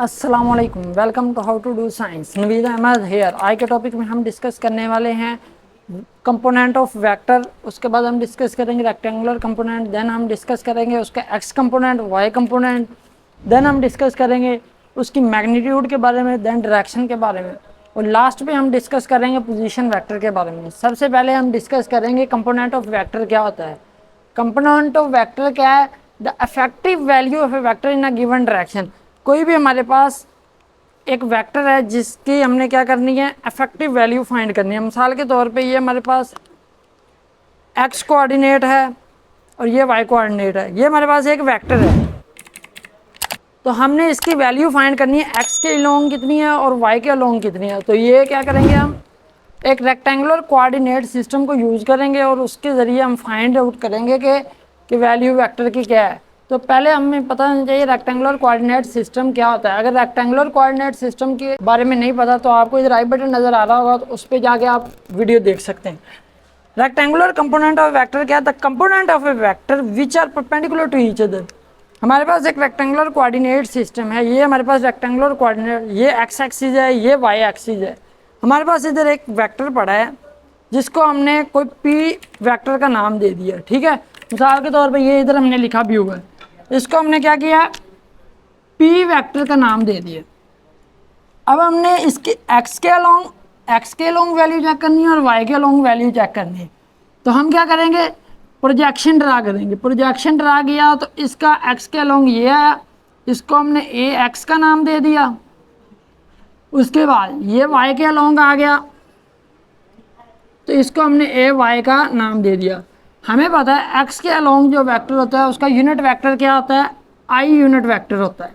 अस्सलामुअलैकुम, welcome to how to do science. Naveed Ahmed here. आज के टॉपिक में हम डिस्कस करने वाले हैं कंपोनेंट ऑफ वेक्टर। उसके बाद हम डिस्कस करेंगे रेक्टेंगुलर कंपोनेंट, देन हम डिस्कस करेंगे उसका X component, Y component, then हम डिस्कस करेंगे उसकी मैग्नीट्यूड के बारे में, देन डायरेक्शन के बारे में, और लास्ट पे हम डिस्कस करेंगे पोजीशन वेक्टर के बारे में। सबसे पहले हम डिस्कस करेंगे कंपोनेंट ऑफ वेक्टर क्या होता है। कंपोनेंट ऑफ वेक्टर क्या है? The effective value of a vector in a given direction. कोई भी हमारे पास एक वेक्टर है जिसकी हमने क्या करनी है, इफेक्टिव वैल्यू फाइंड करनी है। मिसाल के तौर पे ये हमारे पास एक्स कोऑर्डिनेट है और ये वाई कोऑर्डिनेट है। ये हमारे पास एक वेक्टर है, तो हमने इसकी वैल्यू फाइंड करनी है एक्स के अलोंग कितनी है और वाई के अलोंग कितनी है। तो ये क्या करेंगे, हम एक रेक्टेंगुलर कोऑर्डिनेट सिस्टम को यूज़ करेंगे और उसके ज़रिए हम फाइंड आउट करेंगे कि वैल्यू वेक्टर की क्या है। तो पहले हमें पता होना चाहिए रेक्टेंगुलर कोऑर्डिनेट सिस्टम क्या होता है। अगर रेक्टेंगुलर कोऑर्डिनेट सिस्टम के बारे में नहीं पता तो आपको इधर आई बटन नज़र आ रहा होगा, तो उस पर जाके आप वीडियो देख सकते हैं। रेक्टेंगुलर कंपोनेंट ऑफ वेक्टर क्या है? The component of a vector which are perpendicular to each other. हमारे पास एक रेक्टेंगुलर कोऑर्डिनेट सिस्टम है। ये हमारे पास रेक्टेंगुलर कोऑर्डिनेट, ये एक्स एक्सिस है, ये वाई एक्सिस है। हमारे पास इधर एक वेक्टर पड़ा है जिसको हमने कोई पी वेक्टर का नाम दे दिया, ठीक है। मिसाल के तौर पे ये इधर हमने लिखा भी हुआ है, इसको हमने क्या किया, पी वेक्टर का नाम दे दिया। अब हमने इसके एक्स के अलोंग वैल्यू चेक करनी है और वाई के अलोंग वैल्यू चेक करनी है। तो हम क्या करेंगे, प्रोजेक्शन ड्रा करेंगे। प्रोजेक्शन ड्रा किया तो इसका एक्स के अलोंग ये आया, इसको हमने ए एक्स का नाम दे दिया। उसके बाद ये वाई के अलोंग आ गया, तो इसको हमने ए वाई का नाम दे दिया। हमें पता है एक्स के अलोंग जो वेक्टर होता है उसका यूनिट वेक्टर क्या होता है, आई यूनिट वेक्टर होता है।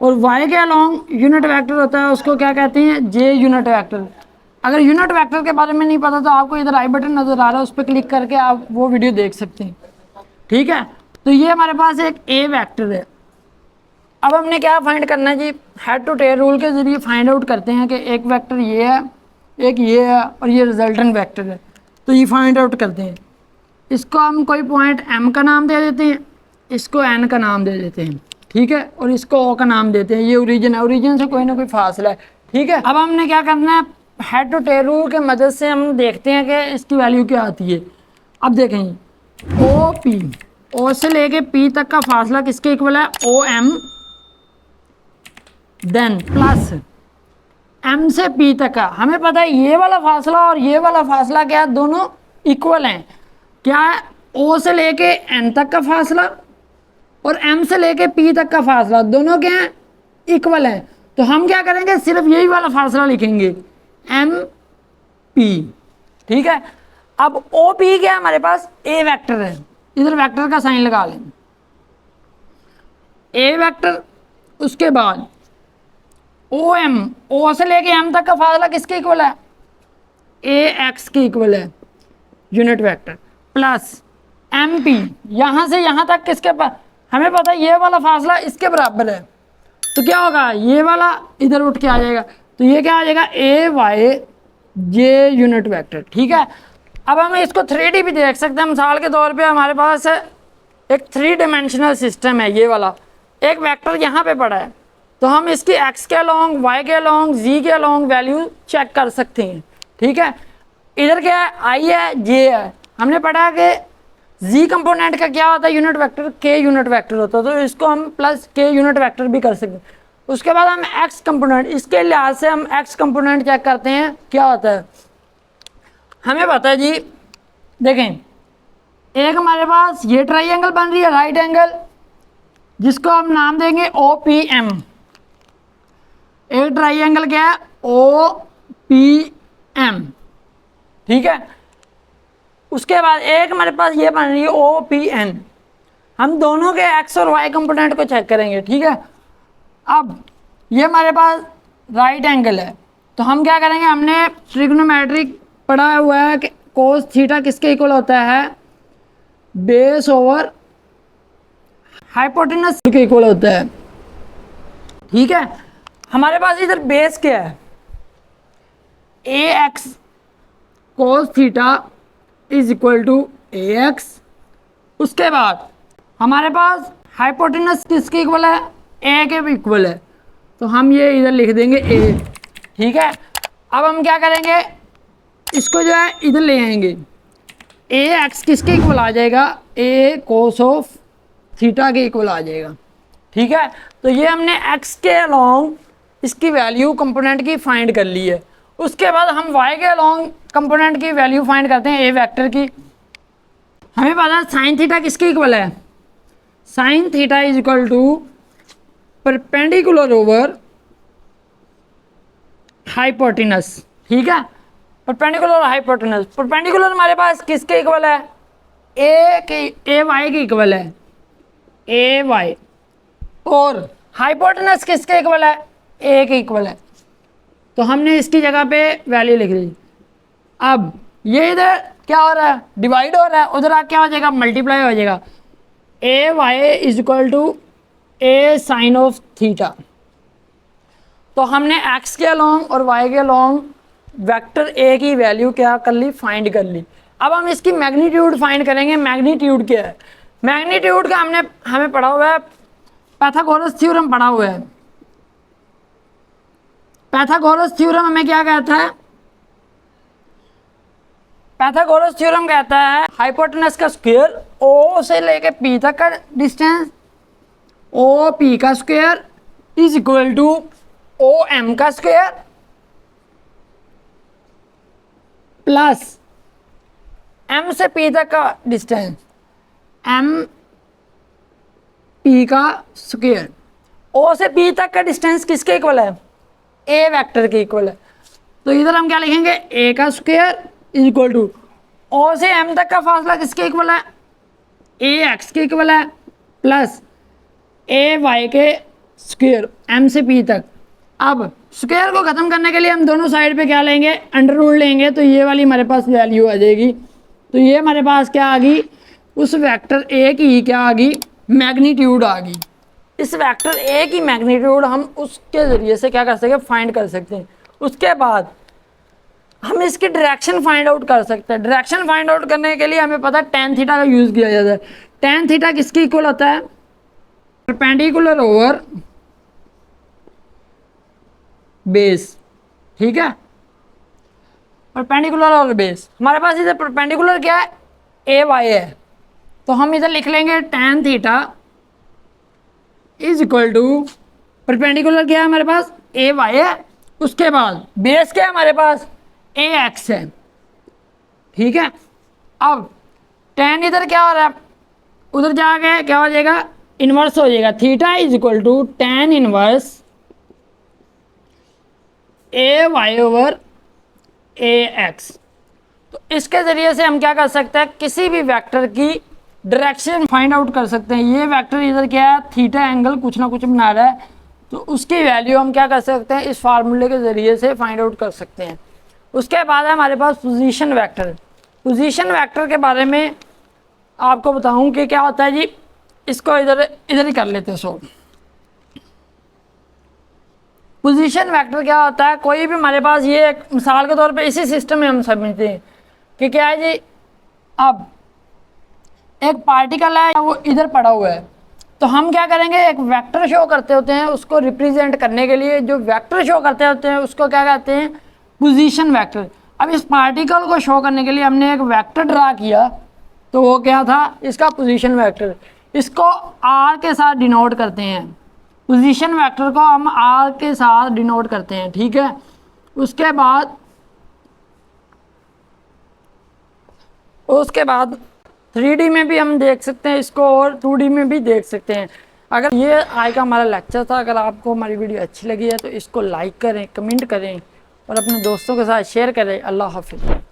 और वाई के अलोंग यूनिट वेक्टर होता है, उसको क्या कहते हैं, जे यूनिट वेक्टर। अगर यूनिट वेक्टर के बारे में नहीं पता तो आपको इधर आई बटन नज़र आ रहा है, उस पर क्लिक करके आप वो वीडियो देख सकते हैं, ठीक है। तो ये हमारे पास एक ए वेक्टर है। अब हमने क्या फाइंड करना है जी, हेड टू टेल रूल के ज़रिए फाइंड आउट करते हैं कि एक वेक्टर ये है, एक ये है और ये रिजल्टेंट वेक्टर है। तो ये फाइंड आउट करते हैं। इसको हम कोई पॉइंट एम का नाम दे देते हैं, इसको एन का नाम दे देते हैं, ठीक है, और इसको ओ का नाम देते हैं। ये ओरिजिन है, ओरिजिन से कोई ना कोई फासला है, ठीक है। अब हमने क्या करना है, हेड टू टेल रूल के मदद से हम देखते हैं कि इसकी वैल्यू क्या आती है। अब देखें, ओ पी, ओ से लेके पी तक का फासला किसके इक्वल है, O M, then plus M से पी तक का। हमें पता है ये वाला फासला और ये वाला फासला क्या है, दोनों इक्वल हैं। क्या है, ओ से लेके एन तक का फासला और एम से लेके पी तक का फासला दोनों क्या हैं, इक्वल हैं। तो हम क्या करेंगे, सिर्फ यही वाला फासला लिखेंगे, एम पी, ठीक है। अब ओ पी क्या है, हमारे पास ए वेक्टर है, इधर वेक्टर का साइन लगा लें, ए वेक्टर। उसके बाद ओ एम, ओ से लेके एम तक का फासला किसके इक्वल है, ए एक्स के इक्वल है, unit vector, plus M P, यहाँ से यहाँ तक किसके पास, हमें पता है ये वाला फासला इसके बराबर है। तो क्या होगा, ये वाला इधर उठ के आ जाएगा, तो ये क्या आ जाएगा, A Y J unit vector, ठीक है। अब हम इसको 3D भी देख सकते हैं। मिसाल के तौर पे हमारे पास एक 3 डायमेंशनल सिस्टम है, ये वाला एक वेक्टर यहाँ पे पड़ा है, तो हम इसकी एक्स के अलोंग, वाई के अलोंग, जी के अलोंग वैल्यू चेक कर सकते हैं, ठीक है। इधर क्या है, आई है, जे है। हमने पढ़ा कि जी कंपोनेंट का क्या होता है, यूनिट वेक्टर के यूनिट वेक्टर होता है, तो इसको हम प्लस के यूनिट वेक्टर भी कर सकते हैं। उसके बाद हम एक्स कंपोनेंट, इसके लिहाज से हम एक्स कंपोनेंट चेक करते हैं क्या होता है। हमें पता है जी, देखें, एक हमारे पास ये ट्राइंगल बन रही है, राइट एंगल, जिसको हम नाम देंगे ओ पी एम। एक ट्राइंगल क्या है, ओ पी एम, ठीक है। उसके बाद एक हमारे पास ये बन रही है ओ पी एन। हम दोनों के एक्स और वाई कंपोनेंट को चेक करेंगे, ठीक है। अब ये हमारे पास राइट एंगल है, तो हम क्या करेंगे, हमने ट्रिग्नोमेट्रिक पढ़ा हुआ है कि कोस थीटा किसके इक्वल होता है, बेस ओवर हाइपोटेनस के इक्वल होता है, ठीक है। हमारे पास इधर बेस क्या है, A X cos theta is equal to A X. उसके बाद हमारे पास हाइपोटेनस किसके इक्वल है, ए के भी इक्वल है, तो हम ये इधर लिख देंगे ए, ठीक है। अब हम क्या करेंगे, इसको जो है इधर ले आएंगे, ए एक्स किसके इक्वल आ जाएगा, ए कोस ऑफ थीटा के इक्वल आ जाएगा, ठीक है। तो ये हमने एक्स के अलोंग इसकी वैल्यू कंपोनेंट की फाइंड कर ली है। उसके बाद हम वाई के अलोंग कंपोनेंट की वैल्यू फाइंड करते हैं, ए वेक्टर की। हमें पता है साइन थीटा किसके इक्वल है, sine theta is equal to perpendicular over hypotenuse, ठीक है। परपेंडिकुलर और हाइपोटेनस, परपेंडिकुलर हमारे पास किसके इक्वल है, ए वाई के इक्वल है, ए वाई, और हाइपोटेनस किसके इक्वल है, ए के इक्वल है। तो हमने इसकी जगह पे वैल्यू लिख दी। अब ये इधर क्या हो रहा है, डिवाइड हो रहा है, उधर क्या हो जाएगा, मल्टीप्लाई हो जाएगा। A Y is equal to A sine of theta. तो हमने एक्स के अलोंग और वाई के अलोंग वेक्टर ए की वैल्यू क्या कर ली, फाइंड कर ली। अब हम इसकी मैग्नीट्यूड फाइंड करेंगे। मैग्नीट्यूड क्या है, मैग्नीट्यूड का हमें पढ़ा हुआ है, पाइथागोरस थ्योरम पढ़ा हुआ है। पाइथागोरस थ्योरम हमें क्या कहता है, पाइथागोरस थ्योरम कहता है हाइपोटेनस का स्क्वायर ओ से लेके पी तक का डिस्टेंस, ओ पी का square is equal to O M का स्क्वायर प्लस एम से पी तक का डिस्टेंस, एम पी का स्क्वायर। ओ से पी तक का डिस्टेंस किसके इक्वल है, ए वेक्टर के इक्वल है। तो इधर हम क्या लिखेंगे, ए का square is equal to O से एम तक का फासला किसके इक्वल है, ए एक्स के इक्वल है, प्लस ए वाई के स्क्वायर एम से पी तक। अब स्क्वायर को ख़त्म करने के लिए हम दोनों साइड पे क्या लेंगे, अंडर रूट लेंगे, तो ये वाली हमारे पास वैल्यू आ जाएगी। तो ये हमारे पास क्या आ गई, उस वेक्टर ए की क्या आ गई, मैग्नीट्यूड आ गई। इस वेक्टर ए की मैग्नीट्यूड हम उसके ज़रिए से क्या कर सकते हैं, फाइंड कर सकते हैं। उसके बाद हम इसकी डायरेक्शन फाइंड आउट कर सकते हैं। डायरेक्शन फाइंड आउट करने के लिए हमें पता है टेन थीटा का यूज़ किया जाता है। टेन थीटा किसके इक्वल होता है, परपेंडिकुलर ओवर बेस, ठीक है। परपेंडिकुलर और बेस, हमारे पास इधर परपेंडिकुलर क्या है, ए वाई है, तो हम इधर लिख लेंगे tan theta is equal to perpendicular क्या है हमारे पास, ए वाई है, उसके बाद बेस क्या है हमारे पास, ए एक्स है, ठीक है। अब टेन इधर क्या हो रहा है, उधर जाके क्या हो जाएगा, इन्वर्स हो जाएगा। Theta is equal to tan inverse A Y over A X. तो इसके ज़रिए से हम क्या कर सकते हैं, किसी भी वेक्टर की डायरेक्शन फाइंड आउट कर सकते हैं। ये वेक्टर इधर क्या है, थीटा एंगल कुछ ना कुछ बना रहा है, तो उसकी वैल्यू हम क्या कर सकते हैं, इस फार्मूले के ज़रिए से फाइंड आउट कर सकते हैं। उसके बाद है हमारे पास पोजीशन वेक्टर। पोजीशन वेक्टर के बारे में आपको बताऊं कि क्या होता है जी, इसको इधर ही कर लेते हैं। सो पोजीशन वेक्टर क्या होता है, कोई भी हमारे पास ये एक मिसाल के तौर पे इसी सिस्टम में हम समझते हैं कि क्या है जी, अब एक पार्टिकल है वो इधर पड़ा हुआ है, तो हम क्या करेंगे, एक वेक्टर शो करते होते हैं, उसको रिप्रेजेंट करने के लिए जो वेक्टर शो करते होते हैं उसको क्या कहते हैं, पोजीशन वेक्टर। अब इस पार्टिकल को शो करने के लिए हमने एक वेक्टर ड्रा किया, तो वो क्या था, इसका पोजीशन वेक्टर। इसको आर के साथ डिनोट करते हैं, पोजीशन वेक्टर को हम आर के साथ डिनोट करते हैं, ठीक है। उसके बाद 3D में भी हम देख सकते हैं इसको, और 2D में भी देख सकते हैं। अगर ये आज का हमारा लेक्चर था, अगर आपको हमारी वीडियो अच्छी लगी है तो इसको लाइक करें, कमेंट करें और अपने दोस्तों के साथ शेयर करें। अल्लाह हाफिज़।